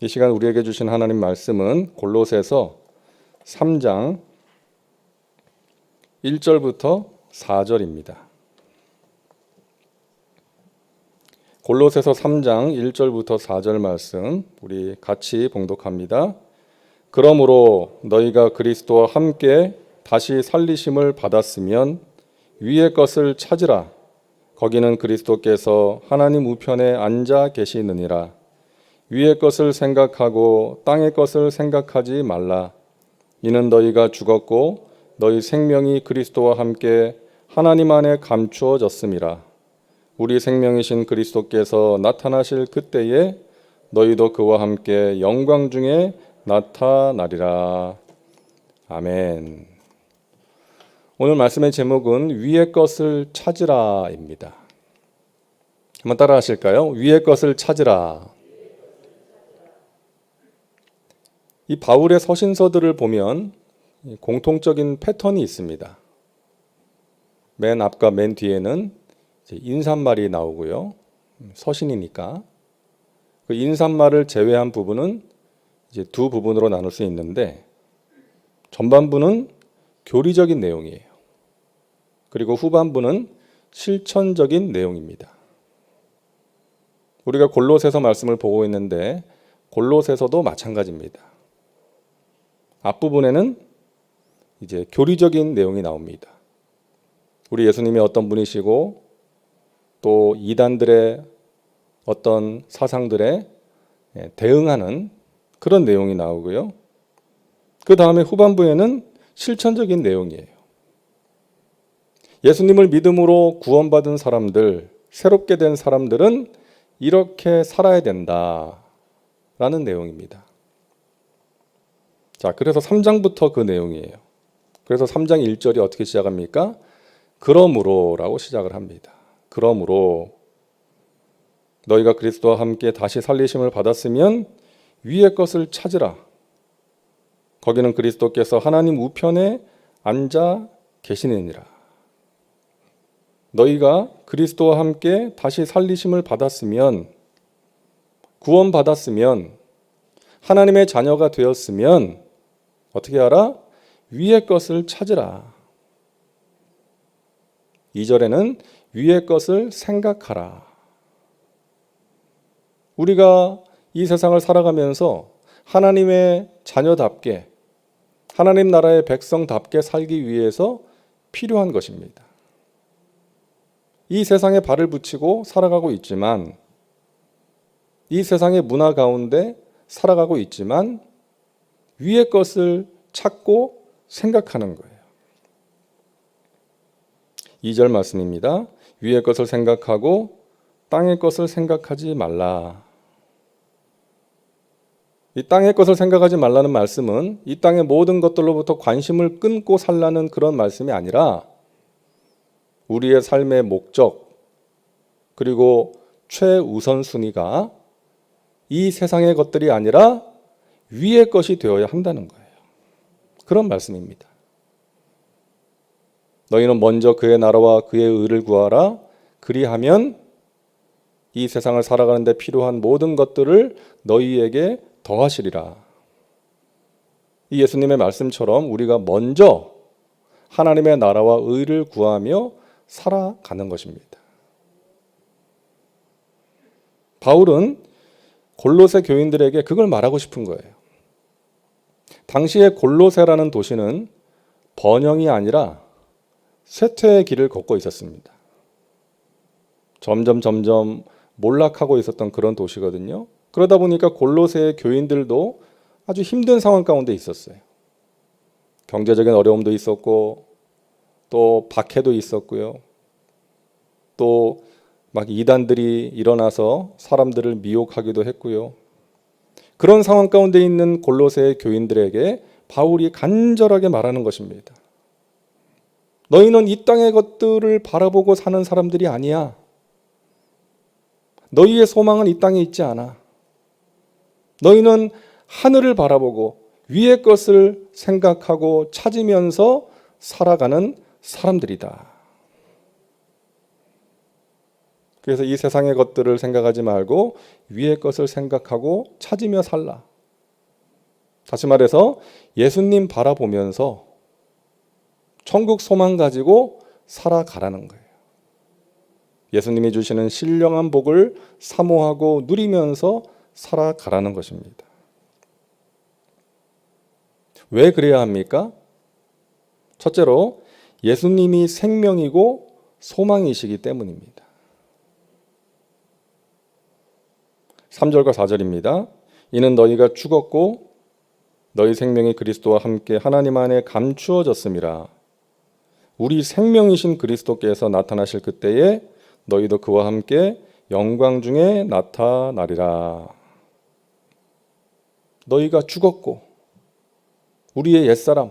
이 시간 우리에게 주신 하나님 말씀은 골로새서 3장 1절부터 4절입니다. 골로새서 3장 1절부터 4절 말씀 우리 같이 봉독합니다. 그러므로 너희가 그리스도와 함께 다시 살리심을 받았으면 위의 것을 찾으라. 거기는 그리스도께서 하나님 우편에 앉아 계시느니라. 위의 것을 생각하고 땅의 것을 생각하지 말라. 이는 너희가 죽었고 너희 생명이 그리스도와 함께 하나님 안에 감추어졌음이라. 우리 생명이신 그리스도께서 나타나실 그때에 너희도 그와 함께 영광 중에 나타나리라. 아멘. 오늘 말씀의 제목은 위의 것을 찾으라입니다. 한번 따라 하실까요? 위의 것을 찾으라. 이 바울의 서신서들을 보면 공통적인 패턴이 있습니다. 맨 앞과 맨 뒤에는 인사말이 나오고요. 서신이니까. 그 인사말을 제외한 부분은 이제 두 부분으로 나눌 수 있는데 전반부는 교리적인 내용이에요. 그리고 후반부는 실천적인 내용입니다. 우리가 골로새서 말씀을 보고 있는데 골로새서도 마찬가지입니다. 앞부분에는 이제 교리적인 내용이 나옵니다. 우리 예수님이 어떤 분이시고 또 이단들의 어떤 사상들에 대응하는 그런 내용이 나오고요. 그 다음에 후반부에는 실천적인 내용이에요. 예수님을 믿음으로 구원받은 사람들, 새롭게 된 사람들은 이렇게 살아야 된다라는 내용입니다. 자, 그래서 3장부터 그 내용이에요. 그래서 3장 1절이 어떻게 시작합니까? 그러므로라고 시작을 합니다. 그러므로 너희가 그리스도와 함께 다시 살리심을 받았으면 위의 것을 찾으라. 거기는 그리스도께서 하나님 우편에 앉아 계시느니라. 너희가 그리스도와 함께 다시 살리심을 받았으면, 구원받았으면, 하나님의 자녀가 되었으면 어떻게 하라? 위의 것을 찾으라. 2절에는 위의 것을 생각하라. 우리가 이 세상을 살아가면서 하나님의 자녀답게, 하나님 나라의 백성답게 살기 위해서 필요한 것입니다. 이 세상에 발을 붙이고 살아가고 있지만, 이 세상의 문화 가운데 살아가고 있지만 위의 것을 찾고 생각하는 거예요. 2절 말씀입니다. 위의 것을 생각하고 땅의 것을 생각하지 말라. 이 땅의 것을 생각하지 말라는 말씀은 이 땅의 모든 것들로부터 관심을 끊고 살라는 그런 말씀이 아니라 우리의 삶의 목적 그리고 최우선순위가 이 세상의 것들이 아니라 위의 것이 되어야 한다는 거예요. 그런 말씀입니다. 너희는 먼저 그의 나라와 그의 의를 구하라. 그리하면 이 세상을 살아가는 데 필요한 모든 것들을 너희에게 더하시리라. 이 예수님의 말씀처럼 우리가 먼저 하나님의 나라와 의를 구하며 살아가는 것입니다. 바울은 골로새 교인들에게 그걸 말하고 싶은 거예요. 당시에 골로새라는 도시는 번영이 아니라 쇠퇴의 길을 걷고 있었습니다. 점점 몰락하고 있었던 그런 도시거든요. 그러다 보니까 골로새의 교인들도 아주 힘든 상황 가운데 있었어요. 경제적인 어려움도 있었고 또 박해도 있었고요. 또 막 이단들이 일어나서 사람들을 미혹하기도 했고요. 그런 상황 가운데 있는 골로새의 교인들에게 바울이 간절하게 말하는 것입니다. 너희는 이 땅의 것들을 바라보고 사는 사람들이 아니야. 너희의 소망은 이 땅에 있지 않아. 너희는 하늘을 바라보고 위의 것을 생각하고 찾으면서 살아가는 사람들이다. 그래서 이 세상의 것들을 생각하지 말고 위의 것을 생각하고 찾으며 살라. 다시 말해서 예수님 바라보면서 천국 소망 가지고 살아가라는 거예요. 예수님이 주시는 신령한 복을 사모하고 누리면서 살아가라는 것입니다. 왜 그래야 합니까? 첫째로 예수님이 생명이고 소망이시기 때문입니다. 3절과 4절입니다. 이는 너희가 죽었고 너희 생명이 그리스도와 함께 하나님 안에 감추어졌음이라. 우리 생명이신 그리스도께서 나타나실 그때에 너희도 그와 함께 영광 중에 나타나리라. 너희가 죽었고 우리의 옛사람,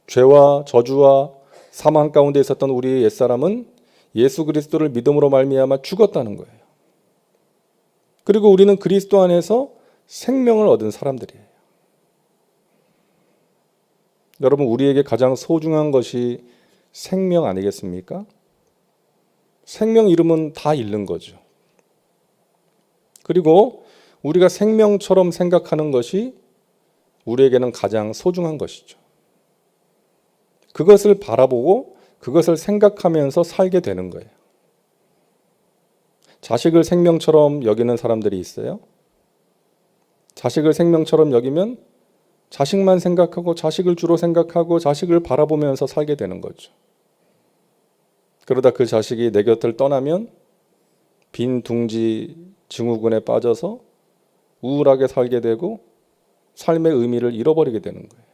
죄와 저주와 사망 가운데 있었던 우리의 옛사람은 예수 그리스도를 믿음으로 말미암아 죽었다는 거예요. 그리고 우리는 그리스도 안에서 생명을 얻은 사람들이에요. 여러분, 우리에게 가장 소중한 것이 생명 아니겠습니까? 생명 잃으면 다 잃는 거죠. 그리고 우리가 생명처럼 생각하는 것이 우리에게는 가장 소중한 것이죠. 그것을 바라보고 그것을 생각하면서 살게 되는 거예요. 자식을 생명처럼 여기는 사람들이 있어요. 자식을 생명처럼 여기면 자식만 생각하고 자식을 주로 생각하고 자식을 바라보면서 살게 되는 거죠. 그러다 그 자식이 내 곁을 떠나면 빈 둥지 증후군에 빠져서 우울하게 살게 되고 삶의 의미를 잃어버리게 되는 거예요.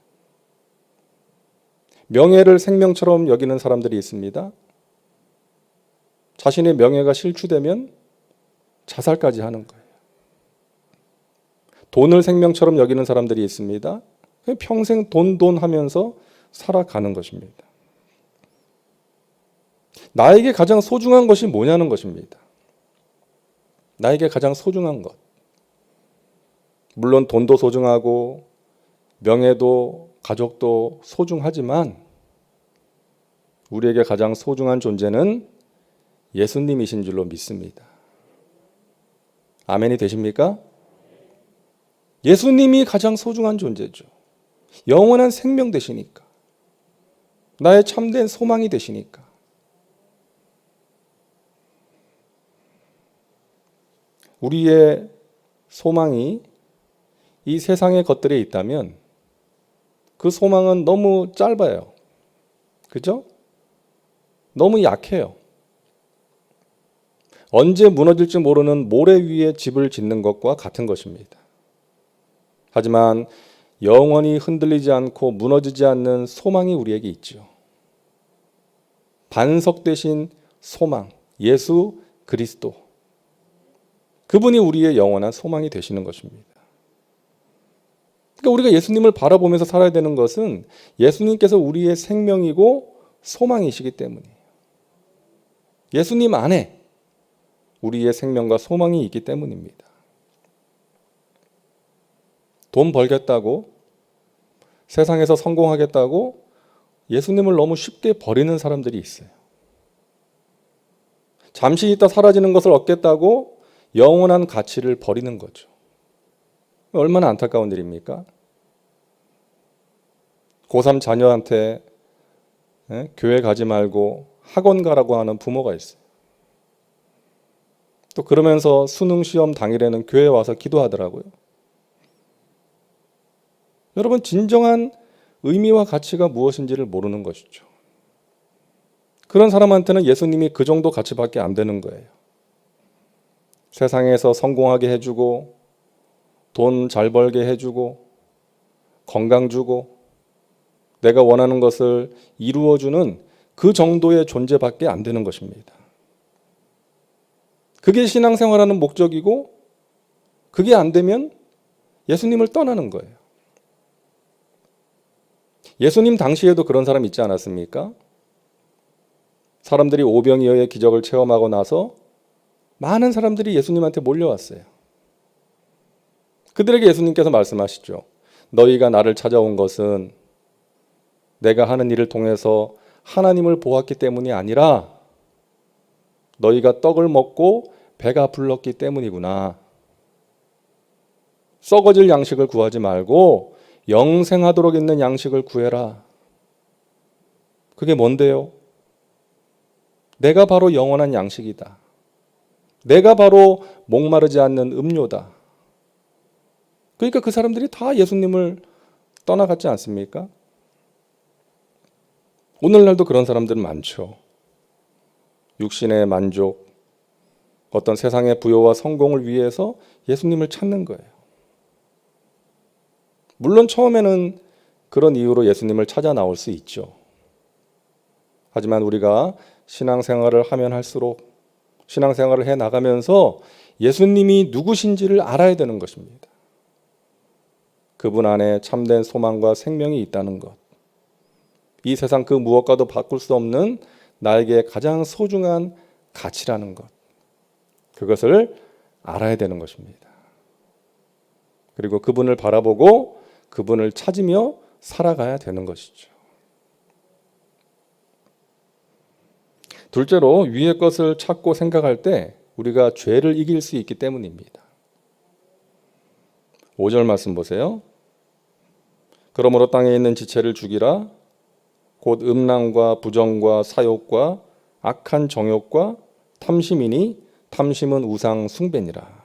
명예를 생명처럼 여기는 사람들이 있습니다. 자신의 명예가 실추되면 자살까지 하는 거예요. 돈을 생명처럼 여기는 사람들이 있습니다. 평생 돈 하면서 살아가는 것입니다. 나에게 가장 소중한 것이 뭐냐는 것입니다. 나에게 가장 소중한 것. 물론 돈도 소중하고 명예도 가족도 소중하지만 우리에게 가장 소중한 존재는 예수님이신 줄로 믿습니다. 아멘이 되십니까? 예수님이 가장 소중한 존재죠. 영원한 생명 되시니까. 나의 참된 소망이 되시니까. 우리의 소망이 이 세상의 것들에 있다면 그 소망은 너무 짧아요. 그죠? 너무 약해요. 언제 무너질지 모르는 모래 위에 집을 짓는 것과 같은 것입니다. 하지만 영원히 흔들리지 않고 무너지지 않는 소망이 우리에게 있죠. 반석 대신 소망, 예수 그리스도. 그분이 우리의 영원한 소망이 되시는 것입니다. 그러니까 우리가 예수님을 바라보면서 살아야 되는 것은 예수님께서 우리의 생명이고 소망이시기 때문이에요. 예수님 안에 우리의 생명과 소망이 있기 때문입니다. 돈 벌겠다고, 세상에서 성공하겠다고 예수님을 너무 쉽게 버리는 사람들이 있어요. 잠시 있다 사라지는 것을 얻겠다고 영원한 가치를 버리는 거죠. 얼마나 안타까운 일입니까? 고3 자녀한테 교회 가지 말고 학원 가라고 하는 부모가 있어요. 또 그러면서 수능 시험 당일에는 교회에 와서 기도하더라고요. 여러분, 진정한 의미와 가치가 무엇인지를 모르는 것이죠. 그런 사람한테는 예수님이 그 정도 가치밖에 안 되는 거예요. 세상에서 성공하게 해주고 돈 잘 벌게 해주고 건강 주고 내가 원하는 것을 이루어주는 그 정도의 존재밖에 안 되는 것입니다. 그게 신앙생활하는 목적이고 그게 안 되면 예수님을 떠나는 거예요. 예수님 당시에도 그런 사람 있지 않았습니까? 사람들이 오병이어의 기적을 체험하고 나서 많은 사람들이 예수님한테 몰려왔어요. 그들에게 예수님께서 말씀하시죠. 너희가 나를 찾아온 것은 내가 하는 일을 통해서 하나님을 보았기 때문이 아니라 너희가 떡을 먹고 배가 불렀기 때문이구나. 썩어질 양식을 구하지 말고 영생하도록 있는 양식을 구해라. 그게 뭔데요? 내가 바로 영원한 양식이다. 내가 바로 목마르지 않는 음료다. 그러니까 그 사람들이 다 예수님을 떠나갔지 않습니까? 오늘날도 그런 사람들은 많죠. 육신의 만족, 어떤 세상의 부여와 성공을 위해서 예수님을 찾는 거예요. 물론 처음에는 그런 이유로 예수님을 찾아 나올 수 있죠. 하지만 우리가 신앙생활을 하면 할수록 신앙생활을 해 나가면서 예수님이 누구신지를 알아야 되는 것입니다. 그분 안에 참된 소망과 생명이 있다는 것. 이 세상 그 무엇과도 바꿀 수 없는 나에게 가장 소중한 가치라는 것. 그것을 알아야 되는 것입니다. 그리고 그분을 바라보고 그분을 찾으며 살아가야 되는 것이죠. 둘째로 위의 것을 찾고 생각할 때 우리가 죄를 이길 수 있기 때문입니다. 5절 말씀 보세요. 그러므로 땅에 있는 지체를 죽이라. 곧 음란과 부정과 사욕과 악한 정욕과 탐심이니 탐심은 우상 숭배니라.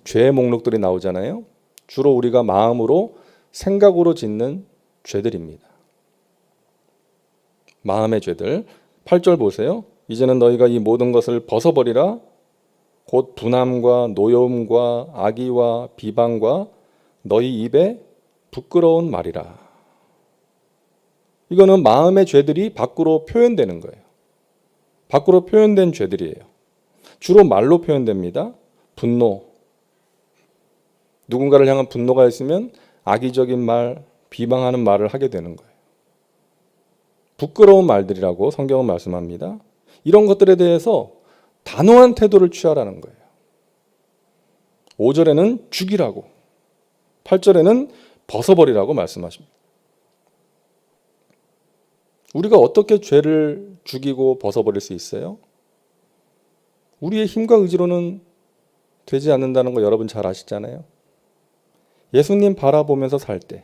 죄의 목록들이 나오잖아요. 주로 우리가 마음으로 생각으로 짓는 죄들입니다. 마음의 죄들. 8절 보세요. 이제는 너희가 이 모든 것을 벗어버리라. 곧 분함과 노여움과 악의와 비방과 너희 입에 부끄러운 말이라. 이거는 마음의 죄들이 밖으로 표현되는 거예요. 밖으로 표현된 죄들이에요. 주로 말로 표현됩니다. 분노. 누군가를 향한 분노가 있으면 악의적인 말, 비방하는 말을 하게 되는 거예요. 부끄러운 말들이라고 성경은 말씀합니다. 이런 것들에 대해서 단호한 태도를 취하라는 거예요. 5절에는 죽이라고, 8절에는 벗어버리라고 말씀하십니다. 우리가 어떻게 죄를 죽이고 벗어버릴 수 있어요? 우리의 힘과 의지로는 되지 않는다는 거 여러분 잘 아시잖아요. 예수님 바라보면서 살 때,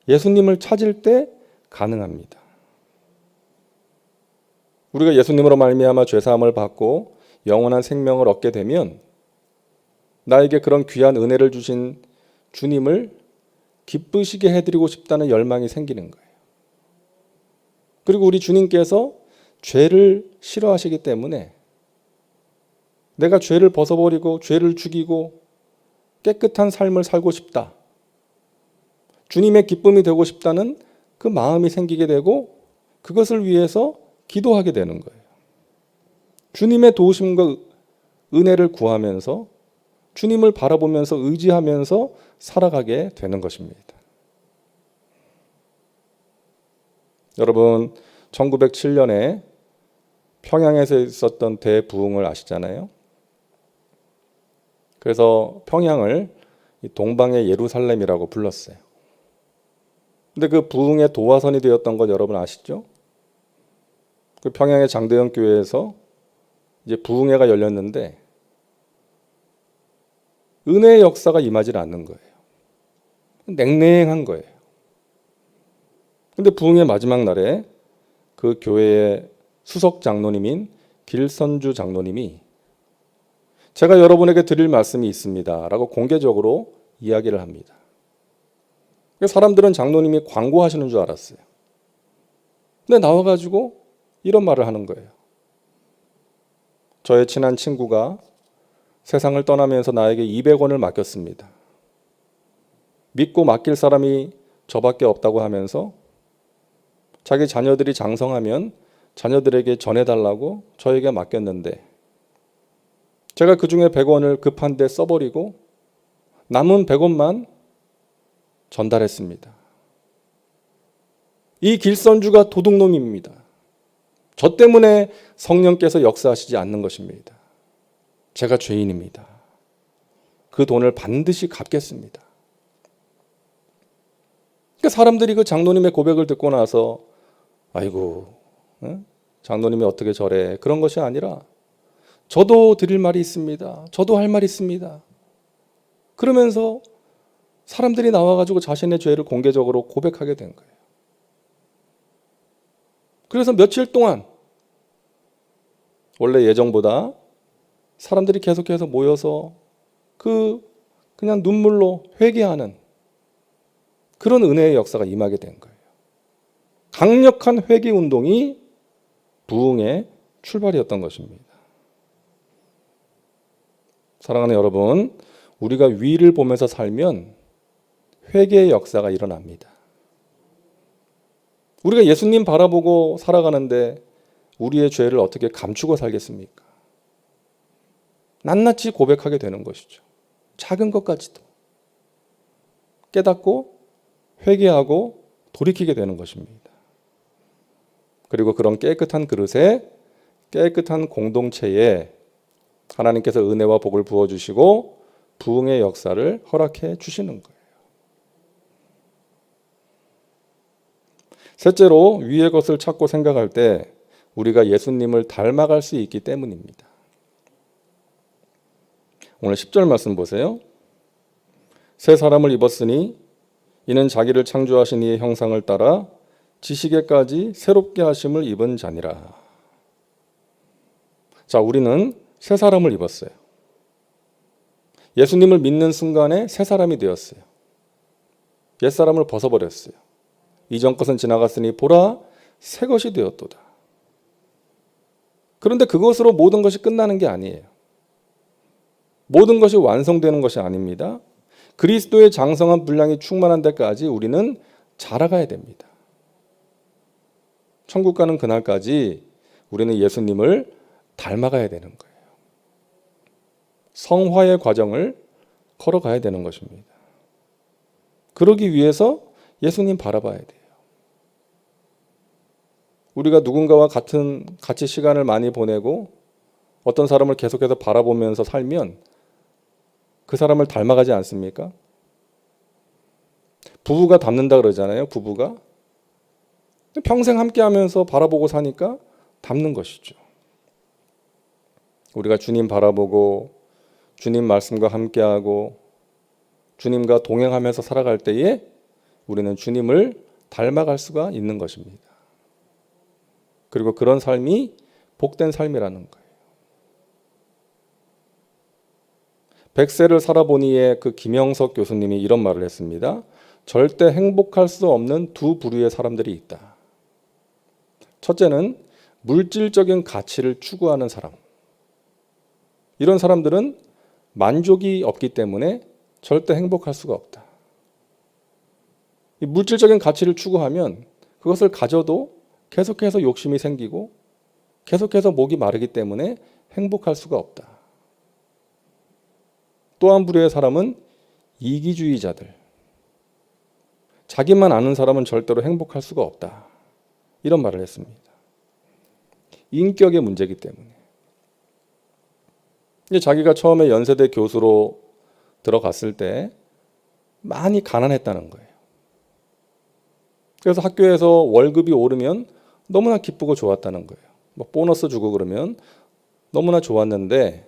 예수님을 찾을 때 가능합니다. 우리가 예수님으로 말미암아 죄사함을 받고 영원한 생명을 얻게 되면 나에게 그런 귀한 은혜를 주신 주님을 기쁘시게 해드리고 싶다는 열망이 생기는 거예요. 그리고 우리 주님께서 죄를 싫어하시기 때문에 내가 죄를 벗어버리고 죄를 죽이고 깨끗한 삶을 살고 싶다. 주님의 기쁨이 되고 싶다는 그 마음이 생기게 되고 그것을 위해서 기도하게 되는 거예요. 주님의 도우심과 은혜를 구하면서 주님을 바라보면서 의지하면서 살아가게 되는 것입니다. 여러분 1907년에 평양에서 있었던 대부흥을 아시잖아요. 그래서 평양을 동방의 예루살렘이라고 불렀어요. 근데 그 부흥의 도화선이 되었던 것 여러분 아시죠? 그 평양의 장대현 교회에서 이제 부흥회가 열렸는데 은혜의 역사가 임하지 않는 거예요. 냉랭한 거예요. 근데 부흥의 마지막 날에 그 교회의 수석 장로님인 길선주 장로님이 제가 여러분에게 드릴 말씀이 있습니다 라고 공개적으로 이야기를 합니다. 사람들은 장로님이 광고하시는 줄 알았어요. 근데 나와가지고 이런 말을 하는 거예요. 저의 친한 친구가 세상을 떠나면서 나에게 200원을 맡겼습니다. 믿고 맡길 사람이 저밖에 없다고 하면서 자기 자녀들이 장성하면 자녀들에게 전해달라고 저에게 맡겼는데 제가 그 중에 100원을 급한데 써버리고 남은 100원만 전달했습니다. 이 길선주가 도둑놈입니다. 저 때문에 성령께서 역사하시지 않는 것입니다. 제가 죄인입니다. 그 돈을 반드시 갚겠습니다. 그러니까 사람들이 그 장로님의 고백을 듣고 나서 아이고 장로님이 어떻게 저래? 그런 것이 아니라 저도 드릴 말이 있습니다. 저도 할 말이 있습니다. 그러면서 사람들이 나와가지고 자신의 죄를 공개적으로 고백하게 된 거예요. 그래서 며칠 동안 원래 예정보다 사람들이 계속해서 모여서 그냥 눈물로 회개하는 그런 은혜의 역사가 임하게 된 거예요. 강력한 회개 운동이 부흥의 출발이었던 것입니다. 사랑하는 여러분, 우리가 위를 보면서 살면 회개의 역사가 일어납니다. 우리가 예수님 바라보고 살아가는데 우리의 죄를 어떻게 감추고 살겠습니까? 낱낱이 고백하게 되는 것이죠. 작은 것까지도 깨닫고 회개하고 돌이키게 되는 것입니다. 그리고 그런 깨끗한 그릇에 깨끗한 공동체에 하나님께서 은혜와 복을 부어주시고 부흥의 역사를 허락해 주시는 거예요. 셋째로 위의 것을 찾고 생각할 때 우리가 예수님을 닮아갈 수 있기 때문입니다. 오늘 10절 말씀 보세요. 새 사람을 입었으니 이는 자기를 창조하신 이의 형상을 따라 지식에까지 새롭게 하심을 입은 자니라. 자, 우리는 새 사람을 입었어요. 예수님을 믿는 순간에 새 사람이 되었어요. 옛 사람을 벗어버렸어요. 이전 것은 지나갔으니 보라 새 것이 되었도다. 그런데 그것으로 모든 것이 끝나는 게 아니에요. 모든 것이 완성되는 것이 아닙니다. 그리스도의 장성한 분량이 충만한 데까지 우리는 자라가야 됩니다. 천국 가는 그날까지 우리는 예수님을 닮아가야 되는 거예요. 성화의 과정을 걸어가야 되는 것입니다. 그러기 위해서 예수님 바라봐야 돼요. 우리가 누군가와 같이 시간을 많이 보내고 어떤 사람을 계속해서 바라보면서 살면 그 사람을 닮아가지 않습니까? 부부가 닮는다 그러잖아요. 부부가 평생 함께하면서 바라보고 사니까 닮는 것이죠. 우리가 주님 바라보고 주님 말씀과 함께하고 주님과 동행하면서 살아갈 때에 우리는 주님을 닮아갈 수가 있는 것입니다. 그리고 그런 삶이 복된 삶이라는 거예요. 백세를 살아보니의 그 김영석 교수님이 이런 말을 했습니다. 절대 행복할 수 없는 두 부류의 사람들이 있다. 첫째는 물질적인 가치를 추구하는 사람. 이런 사람들은 만족이 없기 때문에 절대 행복할 수가 없다. 이 물질적인 가치를 추구하면 그것을 가져도 계속해서 욕심이 생기고 계속해서 목이 마르기 때문에 행복할 수가 없다. 또 한 부류의 사람은 이기주의자들. 자기만 아는 사람은 절대로 행복할 수가 없다. 이런 말을 했습니다. 인격의 문제이기 때문에. 자기가 처음에 연세대 교수로 들어갔을 때 많이 가난했다는 거예요. 그래서 학교에서 월급이 오르면 너무나 기쁘고 좋았다는 거예요. 뭐 보너스 주고 그러면 너무나 좋았는데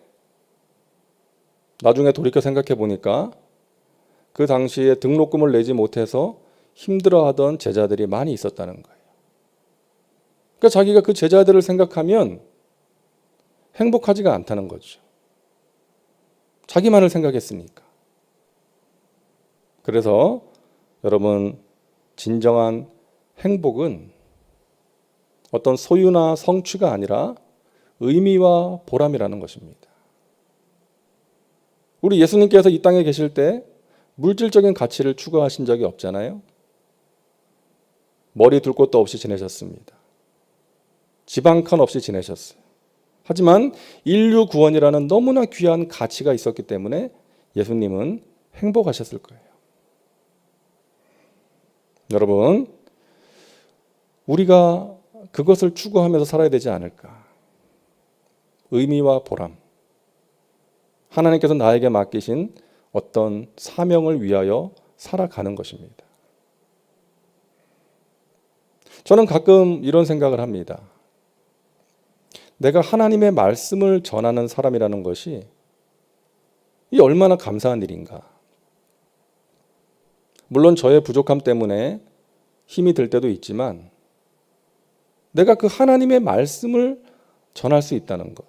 나중에 돌이켜 생각해 보니까 그 당시에 등록금을 내지 못해서 힘들어하던 제자들이 많이 있었다는 거예요. 그러니까 자기가 그 제자들을 생각하면 행복하지가 않다는 거죠. 자기만을 생각했으니까. 그래서 여러분, 진정한 행복은 어떤 소유나 성취가 아니라 의미와 보람이라는 것입니다. 우리 예수님께서 이 땅에 계실 때 물질적인 가치를 추구하신 적이 없잖아요. 머리 둘 곳도 없이 지내셨습니다. 집 한 칸 없이 지내셨어요. 하지만 인류 구원이라는 너무나 귀한 가치가 있었기 때문에 예수님은 행복하셨을 거예요. 여러분, 우리가 그것을 추구하면서 살아야 되지 않을까? 의미와 보람. 하나님께서 나에게 맡기신 어떤 사명을 위하여 살아가는 것입니다. 저는 가끔 이런 생각을 합니다. 내가 하나님의 말씀을 전하는 사람이라는 것이 이 얼마나 감사한 일인가. 물론 저의 부족함 때문에 힘이 들 때도 있지만 내가 그 하나님의 말씀을 전할 수 있다는 것.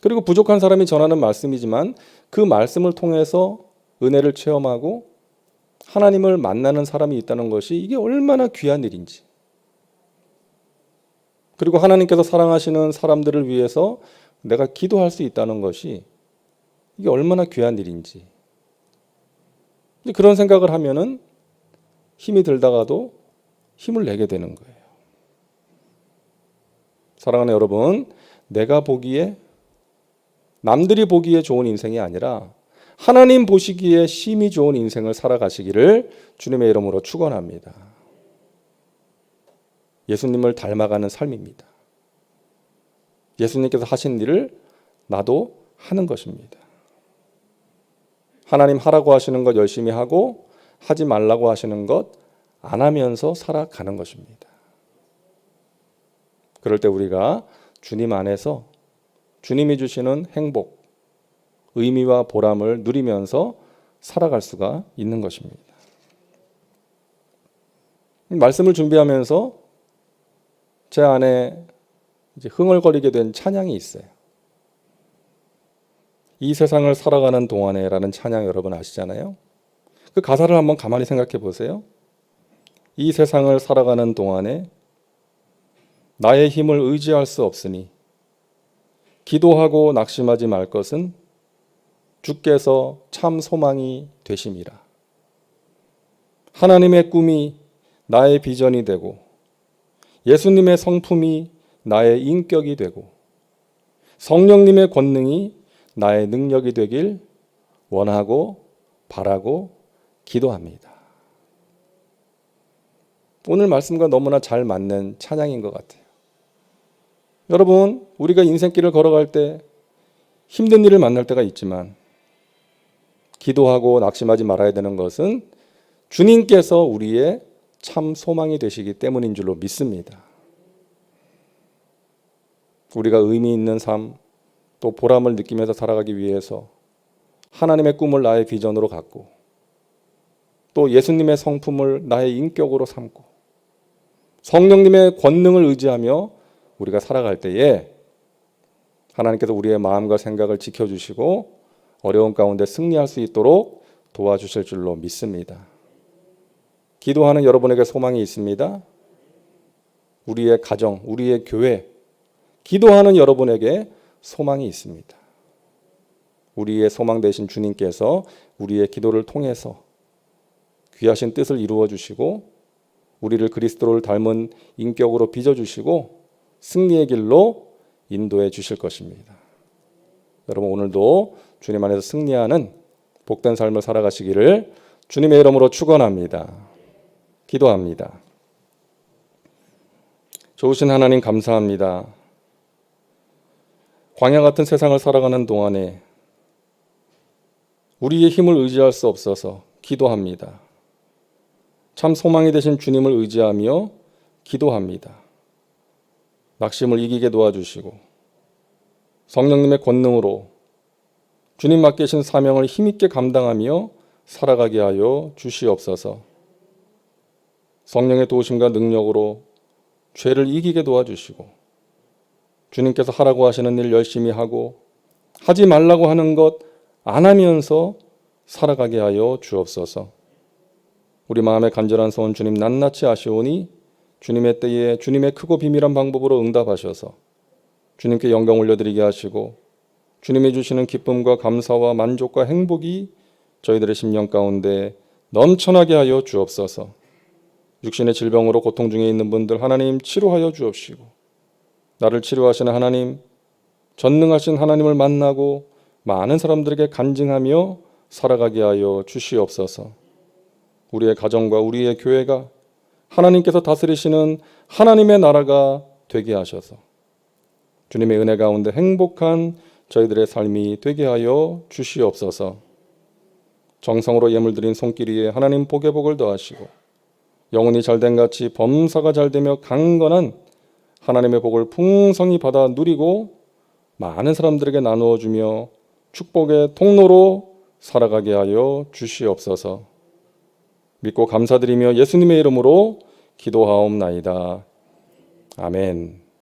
그리고 부족한 사람이 전하는 말씀이지만 그 말씀을 통해서 은혜를 체험하고 하나님을 만나는 사람이 있다는 것이 이게 얼마나 귀한 일인지. 그리고 하나님께서 사랑하시는 사람들을 위해서 내가 기도할 수 있다는 것이 이게 얼마나 귀한 일인지. 그런 생각을 하면은 힘이 들다가도 힘을 내게 되는 거예요. 사랑하는 여러분, 내가 보기에 남들이 보기에 좋은 인생이 아니라 하나님 보시기에 심히 좋은 인생을 살아가시기를 주님의 이름으로 축원합니다. 예수님을 닮아가는 삶입니다. 예수님께서 하신 일을 나도 하는 것입니다. 하나님 하라고 하시는 것 열심히 하고 하지 말라고 하시는 것 안 하면서 살아가는 것입니다. 그럴 때 우리가 주님 안에서 주님이 주시는 행복, 의미와 보람을 누리면서 살아갈 수가 있는 것입니다. 말씀을 준비하면서 제 안에 이제 흥얼거리게 된 찬양이 있어요. 이 세상을 살아가는 동안에라는 찬양 여러분 아시잖아요. 그 가사를 한번 가만히 생각해 보세요. 이 세상을 살아가는 동안에 나의 힘을 의지할 수 없으니 기도하고 낙심하지 말 것은 주께서 참 소망이 되심이라. 하나님의 꿈이 나의 비전이 되고 예수님의 성품이 나의 인격이 되고 성령님의 권능이 나의 능력이 되길 원하고 바라고 기도합니다. 오늘 말씀과 너무나 잘 맞는 찬양인 것 같아요. 여러분, 우리가 인생길을 걸어갈 때 힘든 일을 만날 때가 있지만 기도하고 낙심하지 말아야 되는 것은 주님께서 우리의 참 소망이 되시기 때문인 줄로 믿습니다. 우리가 의미 있는 삶, 또 보람을 느끼면서 살아가기 위해서 하나님의 꿈을 나의 비전으로 갖고 또 예수님의 성품을 나의 인격으로 삼고 성령님의 권능을 의지하며 우리가 살아갈 때에 하나님께서 우리의 마음과 생각을 지켜주시고 어려운 가운데 승리할 수 있도록 도와주실 줄로 믿습니다. 기도하는 여러분에게 소망이 있습니다. 우리의 가정, 우리의 교회, 기도하는 여러분에게 소망이 있습니다. 우리의 소망 되신 주님께서 우리의 기도를 통해서 귀하신 뜻을 이루어 주시고 우리를 그리스도를 닮은 인격으로 빚어주시고 승리의 길로 인도해 주실 것입니다. 여러분 오늘도 주님 안에서 승리하는 복된 삶을 살아가시기를 주님의 이름으로 축원합니다. 기도합니다. 좋으신 하나님 감사합니다. 광야 같은 세상을 살아가는 동안에 우리의 힘을 의지할 수 없어서 기도합니다. 참 소망이 되신 주님을 의지하며 기도합니다. 낙심을 이기게 도와주시고 성령님의 권능으로 주님 맡기신 사명을 힘있게 감당하며 살아가게 하여 주시옵소서. 성령의 도우심과 능력으로 죄를 이기게 도와주시고 주님께서 하라고 하시는 일 열심히 하고 하지 말라고 하는 것 안 하면서 살아가게 하여 주옵소서. 우리 마음의 간절한 소원 주님 낱낱이 아시오니 주님의 때에 주님의 크고 비밀한 방법으로 응답하셔서 주님께 영광 올려드리게 하시고 주님이 주시는 기쁨과 감사와 만족과 행복이 저희들의 심령 가운데 넘쳐나게 하여 주옵소서. 육신의 질병으로 고통 중에 있는 분들 하나님 치료하여 주옵시고 나를 치료하시는 하나님, 전능하신 하나님을 만나고 많은 사람들에게 간증하며 살아가게 하여 주시옵소서. 우리의 가정과 우리의 교회가 하나님께서 다스리시는 하나님의 나라가 되게 하셔서 주님의 은혜 가운데 행복한 저희들의 삶이 되게 하여 주시옵소서. 정성으로 예물 드린 손길 위에 하나님 복의 복을 더하시고 영혼이 잘된 같이 범사가 잘되며 강건한 하나님의 복을 풍성히 받아 누리고 많은 사람들에게 나누어 주며 축복의 통로로 살아가게 하여 주시옵소서. 믿고 감사드리며 예수님의 이름으로 기도하옵나이다. 아멘.